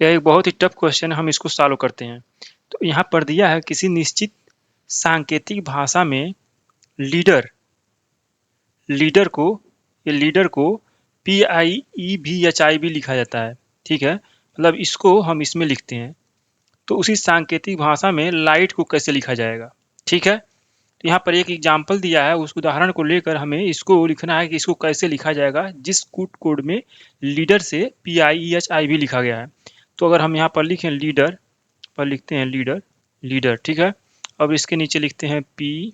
यह एक बहुत ही टफ क्वेश्चन है, हम इसको सॉल्व करते हैं। तो यहाँ पर दिया है किसी निश्चित सांकेतिक भाषा में लीडर लीडर को लीडर को PIEVHIV लिखा जाता है। ठीक है, मतलब इसको हम इसमें लिखते हैं। तो उसी सांकेतिक भाषा में लाइट को कैसे लिखा जाएगा। ठीक है, तो यहाँ पर एक एग्जाम्पल दिया है, उस उदाहरण को लेकर हमें इसको लिखना है कि इसको कैसे लिखा जाएगा जिस कोड में लीडर से PIEHIV लिखा गया है। तो अगर हम यहाँ पर लिखें लीडर पर लिखते हैं लीडर। ठीक है, अब इसके नीचे लिखते हैं PIEHIV।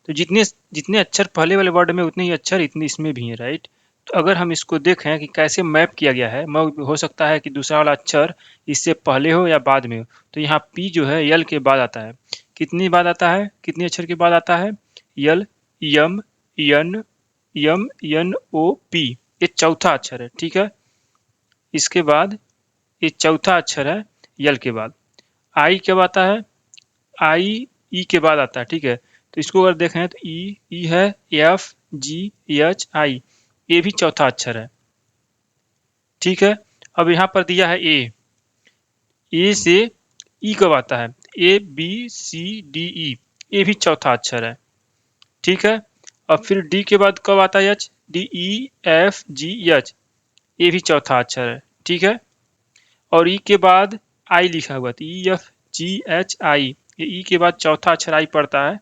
तो जितने जितने अक्षर पहले वाले वर्ड में उतने ही अक्षर इतने इसमें भी हैं, राइट। तो अगर हम इसको देखें कि कैसे मैप किया गया है, हो सकता है कि दूसरा वाला अक्षर इससे पहले हो या बाद में हो। तो यहाँ P जो है यल के बाद आता है। कितनी बाद आता है, कितने अक्षर के बाद आता है? यल, यम, यन ओ पी, ये चौथा अक्षर है। ठीक है, इसके बाद ये चौथा अक्षर है यल के बाद। आई कब आता है? आई ई के बाद आता है। ठीक है, तो इसको अगर देखें तो ई है, FGH I, ये भी चौथा अक्षर है। ठीक है, अब यहाँ पर दिया है ए से ई कब आता है? ABCDE, ये भी चौथा अक्षर है। ठीक है, अब फिर डी के बाद कब आता है? DEFGH, ये भी चौथा अक्षर है। ठीक है, और ई के बाद आई लिखा हुआ था, EFGHI, ये ई के बाद चौथा अक्षर आई पड़ता है,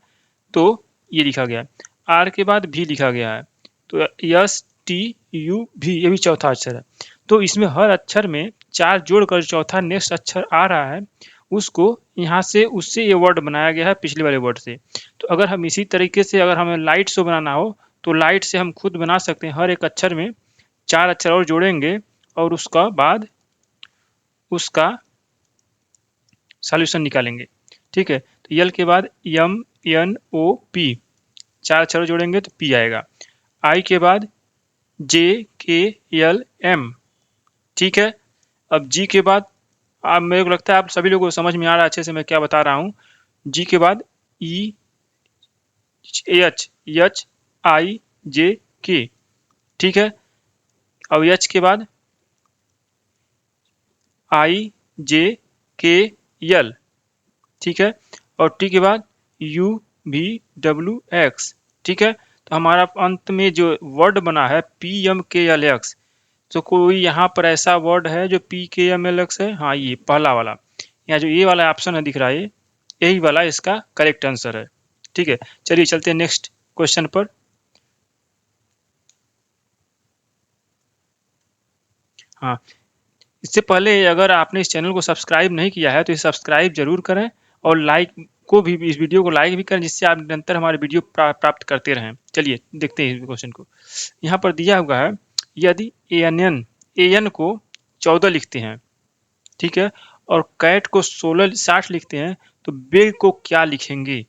तो ये लिखा गया है। आर के बाद भी लिखा गया है, तो STUV, ये भी चौथा अक्षर है। तो इसमें हर अक्षर में 4 जोड़कर चौथा नेक्स्ट अक्षर आ रहा है, उसको यहाँ से उससे ये वर्ड बनाया गया है पिछले वाले वर्ड से। तो अगर हम इसी तरीके से अगर हमें लाइट शो बनाना हो तो लाइट से हम खुद बना सकते हैं। हर एक अक्षर में 4 अक्षर और जोड़ेंगे और उसका बाद उसका सॉल्यूशन निकालेंगे। ठीक है, तो यल के बाद MNOP, 4 अक्षर जोड़ेंगे तो P आएगा। आई के बाद JKLM। ठीक है, अब जी के बाद, अब मेरे को लगता है आप सभी लोगों को समझ में आ रहा है अच्छे से मैं क्या बता रहा हूँ। जी के बाद EHIJK। ठीक है, अब एच के बाद IJKL। ठीक है, और टी के बाद UVWX। ठीक है, तो हमारा अंत में जो वर्ड बना है PMKLX। तो कोई यहाँ पर ऐसा वर्ड है जो PKMLX है? हाँ, ये पहला वाला, यहाँ जो ये वाला ऑप्शन है दिख रहा है, यही वाला इसका करेक्ट आंसर है। ठीक है, चलिए चलते हैं नेक्स्ट क्वेश्चन पर। हाँ, इससे पहले अगर आपने इस चैनल को सब्सक्राइब नहीं किया है तो इसे सब्सक्राइब जरूर करें और लाइक को भी, इस वीडियो को लाइक भी करें, जिससे आप निरंतर हमारे वीडियो प्राप्त करते रहें। चलिए देखते हैं इस क्वेश्चन को। यहाँ पर दिया हुआ है यदि AN को 14 लिखते हैं, ठीक है, और कैट को 60 लिखते हैं तो बेग को क्या लिखेंगे?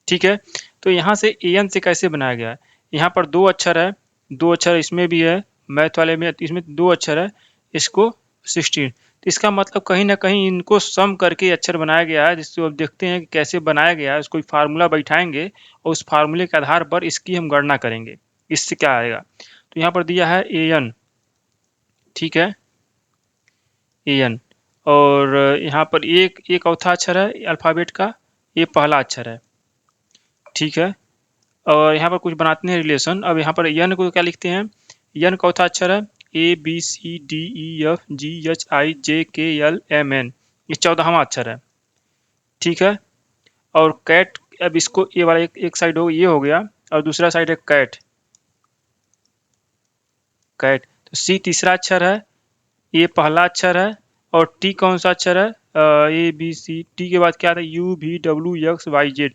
ठीक है, तो यहाँ से AN से कैसे बनाया गया है? यहाँ पर 2 अक्षर है, 2 अक्षर इसमें भी है, मैथ वाले में इसमें 2 अक्षर है, इसको 16। तो इसका मतलब कहीं ना कहीं इनको सम करके अक्षर बनाया गया है, जिसको अब देखते हैं कि कैसे बनाया गया है। उसको फार्मूला बैठाएंगे और उस फार्मूले के आधार पर इसकी हम गणना करेंगे, इससे क्या आएगा। तो यहाँ पर दिया है AN। ठीक है, AN, और यहाँ पर एक चौथा अक्षर है अल्फ़ाबेट का, ये पहला अक्षर है। ठीक है, और यहाँ पर कुछ बनाते हैं रिलेशन। अब यहाँ पर एन को क्या लिखते हैं? एन चौथा अक्षर है, ABCDEFGHIJKLMN, ये 14वां अक्षर है। ठीक है, और कैट, अब इसको ये वाला एक साइड हो, ये हो गया, और दूसरा साइड है कैट। तो सी तीसरा अक्षर है, ये पहला अक्षर है, और टी कौन सा अक्षर है? ABC। टी के बाद क्या आता है? UVWXYZ।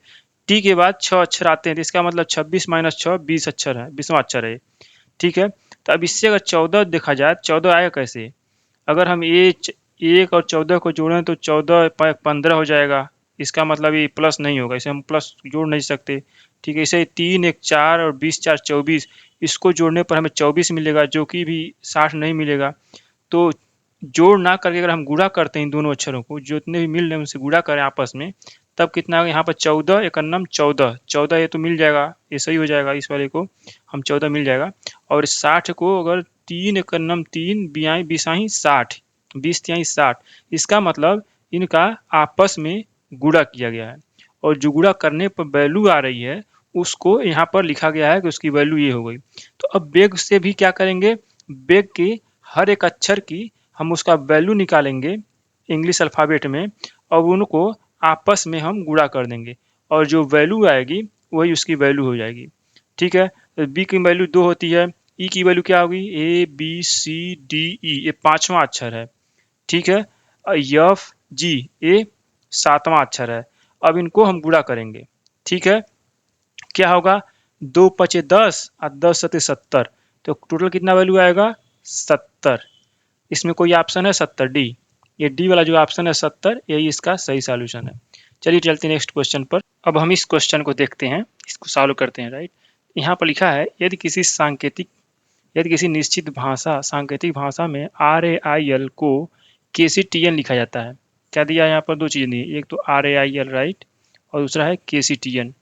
टी के बाद 6 अक्षर आते हैं, तो इसका मतलब 26 - 6 20 अक्षर है, 20वां अक्षर है। ठीक है, तो अब इससे अगर 14 देखा जाए, 14 आएगा कैसे? अगर हम ये 1 और 14 को जोड़ें तो 14 15 हो जाएगा, इसका मतलब ये प्लस नहीं होगा, इसे हम प्लस जोड़ नहीं सकते। ठीक है, इसे 3 1 4 और 20 4 24, इसको जोड़ने पर हमें 24 मिलेगा, जो कि भी 60 नहीं मिलेगा। तो जोड़ ना करके अगर हम गुणा करते हैं इन दोनों अक्षरों को, जितने भी मिल रहे हैं उनसे गुणा करें आपस में, तब कितना होगा यहाँ पर 14 एकन्नम 14, 14 ये तो मिल जाएगा, ये सही हो जाएगा, इस वाले को हम 14 मिल जाएगा। और 60 को अगर 3 एकन्नम 3 बियाई बिसाही 60, 20 तिहाई 60, इसका मतलब इनका आपस में गुणा किया गया है और जो गुणा करने पर वैल्यू आ रही है उसको यहाँ पर लिखा गया है कि उसकी वैल्यू ये हो गई। तो अब बेग से भी क्या करेंगे, बेग के हर एक अक्षर की हम उसका वैल्यू निकालेंगे इंग्लिश अल्फ़ाबेट में और उनको आपस में हम गुणा कर देंगे और जो वैल्यू आएगी वही उसकी वैल्यू हो जाएगी। ठीक है, तो बी की वैल्यू 2 होती है, ई की वैल्यू क्या होगी, A B C D E, ये पांचवा अक्षर है। ठीक है, एफ जी ये सातवां अक्षर है। अब इनको हम गुणा करेंगे। ठीक है, क्या होगा, 2 पचे 10 और 10 सते 70, तो टोटल कितना वैल्यू आएगा 70। इसमें कोई ऑप्शन है 70 डी, ये डी वाला जो ऑप्शन है 70 यही इसका सही सॉल्यूशन है। चलिए चलते हैं नेक्स्ट क्वेश्चन पर। अब हम इस क्वेश्चन को देखते हैं, इसको सॉल्व करते हैं। राइट, यहाँ पर लिखा है यदि किसी निश्चित भाषा सांकेतिक भाषा में RAIL को KCTN लिखा जाता है। क्या दिया है यहाँ पर, दो चीजें दी, एक तो RAIL राइट और दूसरा है KCTN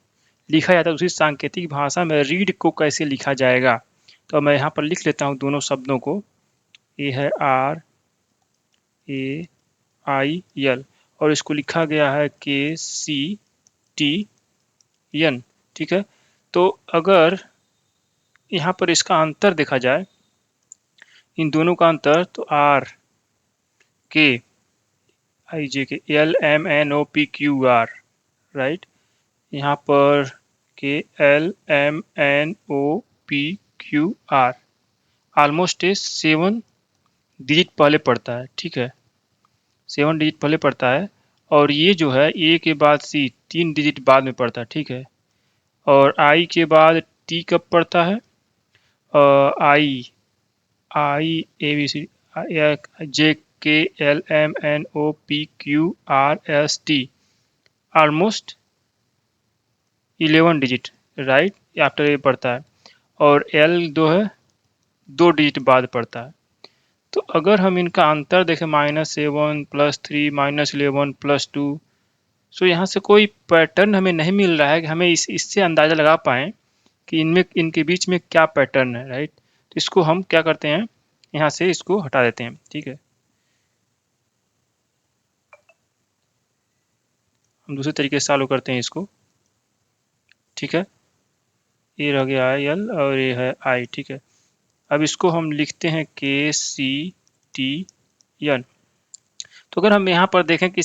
लिखा जाता है। उसी सांकेतिक भाषा में रीड को कैसे लिखा जाएगा, तो मैं यहाँ पर लिख लेता हूँ दोनों शब्दों को। ये है RAIL और इसको लिखा गया है KCTN। ठीक है, तो अगर यहाँ पर इसका अंतर देखा जाए, इन दोनों का अंतर, तो RKIJKLMNOPQR राइट, यहाँ पर KLMNOPQR ऑलमोस्ट 7 डिजिट पहले पड़ता है। ठीक है, 7 डिजिट पहले पड़ता है और ये जो है ए के बाद सी 3 डिजिट बाद में पड़ता है। ठीक है, और आई के बाद टी कब पड़ता है, आई ABC JKLMNOPQRST almost 11 digit right after ये पड़ता है और L दो है 2 डिजिट बाद पड़ता है। तो अगर हम इनका अंतर देखें -7 +3 -11 +2, सो यहाँ से कोई पैटर्न हमें नहीं मिल रहा है कि हमें इससे अंदाज़ा लगा पाएँ कि इनमें इनके बीच में क्या पैटर्न है। राइट, तो इसको हम क्या करते हैं, यहाँ से इसको हटा देते हैं। ठीक है, हम दूसरे तरीके से सॉल्व करते हैं इसको। ठीक है, ये रह गया है L और ये है I। ठीक है, अब इसको हम लिखते हैं KCTN। तो अगर हम यहाँ पर देखें कि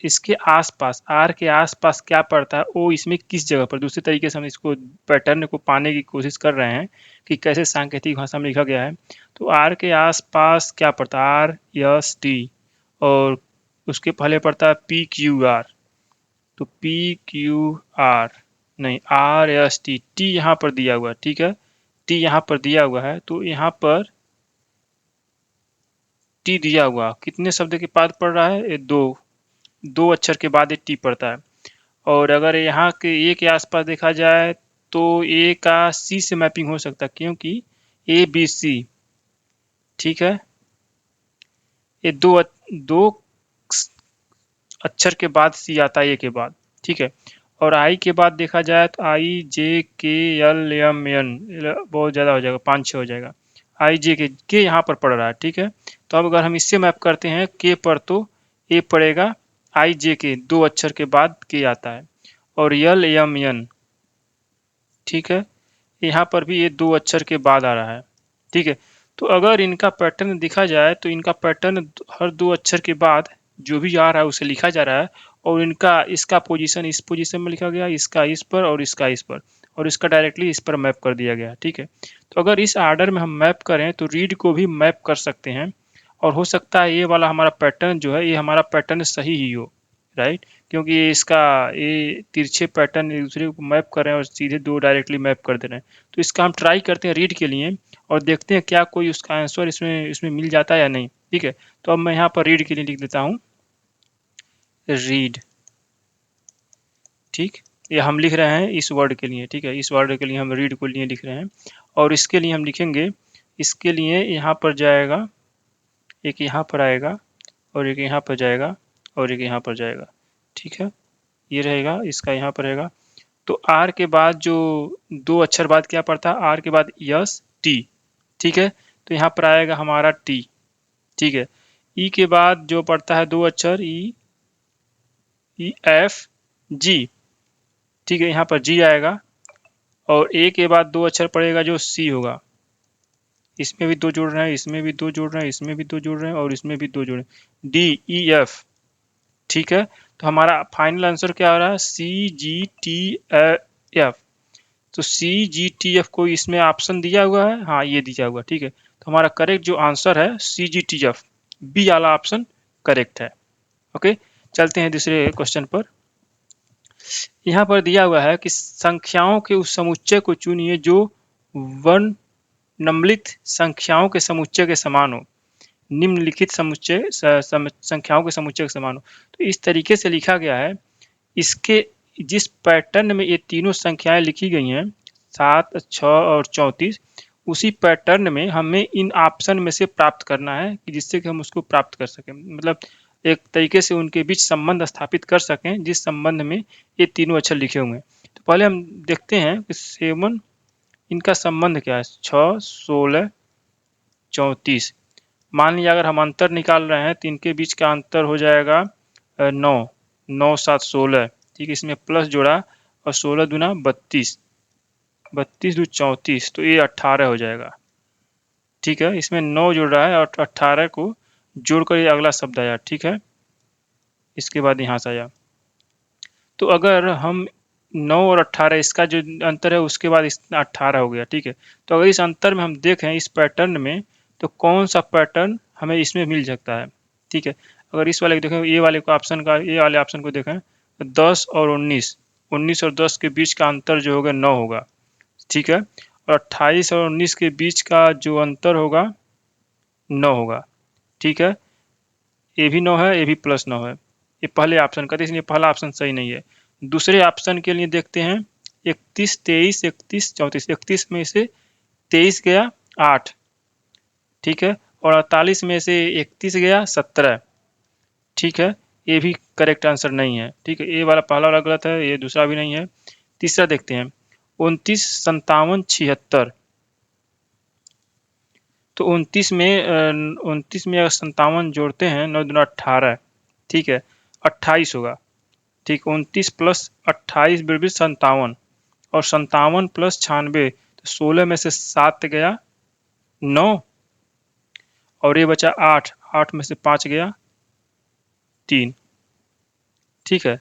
इसके आसपास R के आसपास क्या पड़ता है, ओ इसमें किस जगह पर, दूसरे तरीके से हम इसको पैटर्न को पाने की कोशिश कर रहे हैं कि कैसे सांकेतिक भाषा में लिखा गया है। तो R के आसपास क्या पड़ता है, RST और उसके पहले पड़ता है PQR, तो PQR नहीं RST, T यहाँ पर दिया हुआ है। ठीक है, T यहाँ पर दिया हुआ है, तो यहाँ पर T दिया हुआ कितने शब्द के बाद पड़ रहा है, ये दो अक्षर के बाद ये T पड़ता है। और अगर यहाँ के ए के आसपास देखा जाए तो ए का सी से मैपिंग हो सकता है क्योंकि ABC। ठीक है, ये दो अक्षर के बाद सी आता है ए के बाद। ठीक है, और आई के बाद देखा जाए तो IJKLMN बहुत ज़्यादा हो जाएगा, 5-6 हो जाएगा। IJ के यहाँ पर पड़ रहा है। ठीक है, तो अब अगर हम इससे मैप करते हैं के पर, तो ए पड़ेगा IJ दो अक्षर के बाद के आता है और LMN। ठीक है, यहाँ पर भी ये दो अक्षर के बाद आ रहा है। ठीक है, तो अगर इनका पैटर्न दिखा जाए तो इनका पैटर्न हर दो अक्षर के बाद जो भी आ रहा है उसे लिखा जा रहा है और इनका इसका पोजीशन इस पोजीशन में लिखा गया, इसका इस पर और इसका इस पर, और इसका डायरेक्टली इस पर मैप कर दिया गया। ठीक है, तो अगर इस आर्डर में हम मैप करें तो रीड को भी मैप कर सकते हैं और हो सकता है ये वाला हमारा पैटर्न जो है ये हमारा पैटर्न सही ही हो। राइट, क्योंकि इसका ये तिरछे पैटर्न एक दूसरे को मैप कर रहे हैं और सीधे दो डायरेक्टली मैप कर दे रहे हैं। तो इसका हम ट्राई करते हैं रीड के लिए और देखते हैं क्या कोई उसका आंसर इसमें मिल जाता है या नहीं। ठीक है, तो अब मैं यहाँ पर रीड के लिए लिख देता हूँ रीड। ठीक, ये हम लिख रहे हैं इस वर्ड के लिए। ठीक है, इस वर्ड के लिए हम रीड को लिए लिख रहे हैं और इसके लिए हम लिखेंगे, इसके लिए यहाँ पर जाएगा, एक यहाँ पर आएगा और एक यहाँ पर जाएगा और एक यहाँ पर जाएगा। ठीक है, ये रहेगा, इसका यहाँ पर रहेगा। तो आर के बाद जो 2 अक्षर बाद क्या पड़ता है, आर के बाद यस टी, ठीक है, तो यहाँ पर आएगा हमारा टी, ठीक है। ई के बाद जो पड़ता है 2 अक्षर ई एफ जी, ठीक है, यहाँ पर जी आएगा। और ए के बाद 2 अक्षर पड़ेगा जो सी होगा, इसमें भी 2 जोड़ रहे हैं, इसमें भी 2 जोड़ रहे हैं, इसमें भी 2 जोड़ रहे हैं और इसमें भी 2 जोड़ रहे हैं, डी ई एफ, ठीक है। तो हमारा फाइनल आंसर क्या हो रहा है, सी जी टी एफ। तो सी जी टी एफ को इसमें ऑप्शन दिया हुआ है, हाँ ये दिया हुआ, ठीक है। तो हमारा करेक्ट जो आंसर है सी जी टी एफ, बी वाला ऑप्शन करेक्ट है। ओके, चलते हैं दूसरे क्वेश्चन पर। यहाँ पर दिया हुआ है कि संख्याओं के उस समुच्चय को चुनिए जो वर्णनलिखित संख्याओं के समुच्चय के समान हो। निम्नलिखित समुच्चय संख्याओं के समुच्चय के समान हो। तो इस तरीके से लिखा गया है, इसके जिस पैटर्न में ये तीनों संख्याएं लिखी गई हैं 7, 6 और 34, उसी पैटर्न में हमें इन ऑप्शन में से प्राप्त करना है कि जिससे कि हम उसको प्राप्त कर सकें, मतलब एक तरीके से उनके बीच संबंध स्थापित कर सकें जिस संबंध में ये तीनों अक्षर लिखे हुए हैं। तो पहले हम देखते हैं कि 7 इनका संबंध क्या है, 6, 16, 34। मान लीजिए अगर हम अंतर निकाल रहे हैं तो इनके बीच का अंतर हो जाएगा 9, 9 7 16, ठीक है, इसमें प्लस जोड़ा और 16 दूना 32, 32 दू 34, तो ये 18 हो जाएगा, ठीक है। इसमें 9 जुड़ रहा है और 18 को जोड़कर ये अगला शब्द आया, ठीक है। इसके बाद यहाँ से आया, तो अगर हम 9 और 18 इसका जो अंतर है उसके बाद इस 18 हो गया, ठीक है। तो अगर इस अंतर में हम देखें इस पैटर्न में, तो कौन सा पैटर्न हमें इसमें मिल सकता है, ठीक है। अगर इस वाले को देखें, ये वाले को ऑप्शन का, ये वाले ऑप्शन को देखें, तो 10 और 19, 19 और 10 के बीच का अंतर जो होगा 9 होगा, ठीक है। और 28 और 19 के बीच का जो अंतर होगा 9 होगा, ठीक है। ये भी 9 है, ये भी प्लस 9 है, ये पहले ऑप्शन का, इसलिए पहला ऑप्शन सही नहीं है। दूसरे ऑप्शन के लिए देखते हैं, 31, 23, 31, 34, 31 में से 23 गया 8, ठीक है, और 48 में से 31 गया 17, ठीक है, ये भी करेक्ट आंसर नहीं है, ठीक है। ये वाला पहला वाला गलत है, ये दूसरा भी नहीं है। तीसरा देखते हैं, 29, 57, 76। तो 29 में अगर 57 जोड़ते हैं 9 दूना 18, ठीक है, 28 होगा, ठीक। 29 प्लस 28 बराबर 57, और 57 प्लस 96, तो 16 में से 7 गया 9, और ये बचा 8, 8 में से 5 गया 3, ठीक है।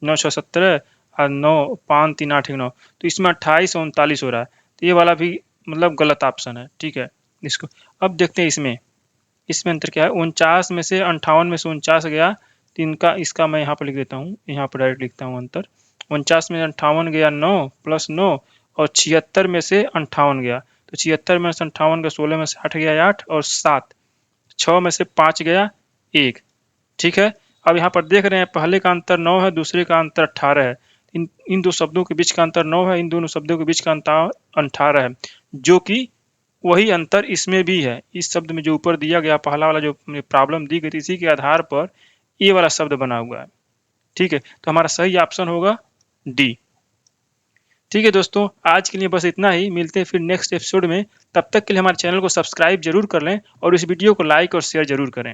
9 6 17 और 9 5 3 8 9, तो इसमें 28 और 39 हो रहा है, तो ये वाला भी मतलब गलत ऑप्शन है, ठीक है। इसको अब देखते हैं, इसमें अंतर क्या है। 49 में से 58 में से 49 गया, तो इनका इसका मैं यहाँ पर लिख देता हूँ, यहाँ पर डायरेक्ट लिखता हूँ अंतर। 49 में 58 गया 9 प्लस 9, और 76 में से 58 गया, तो 76 में से 58 गया, 16 में से 8 गया 8 और 7, 6 में से 5 गया 1, ठीक है। अब यहाँ पर देख रहे हैं पहले का अंतर 9 है, दूसरे का अंतर 18 है। इन दो शब्दों के बीच का अंतर 9 है, इन दोनों शब्दों के बीच का अंतर 18 है, जो कि वही अंतर इसमें भी है। इस शब्द में जो ऊपर दिया गया पहला वाला जो प्रॉब्लम दी गई थी, इसी के आधार पर ये वाला शब्द बना हुआ है, ठीक है। तो हमारा सही ऑप्शन होगा डी, ठीक है। दोस्तों आज के लिए बस इतना ही, मिलते हैं फिर नेक्स्ट एपिसोड में। तब तक के लिए हमारे चैनल को सब्सक्राइब जरूर कर लें और इस वीडियो को लाइक और शेयर जरूर करें।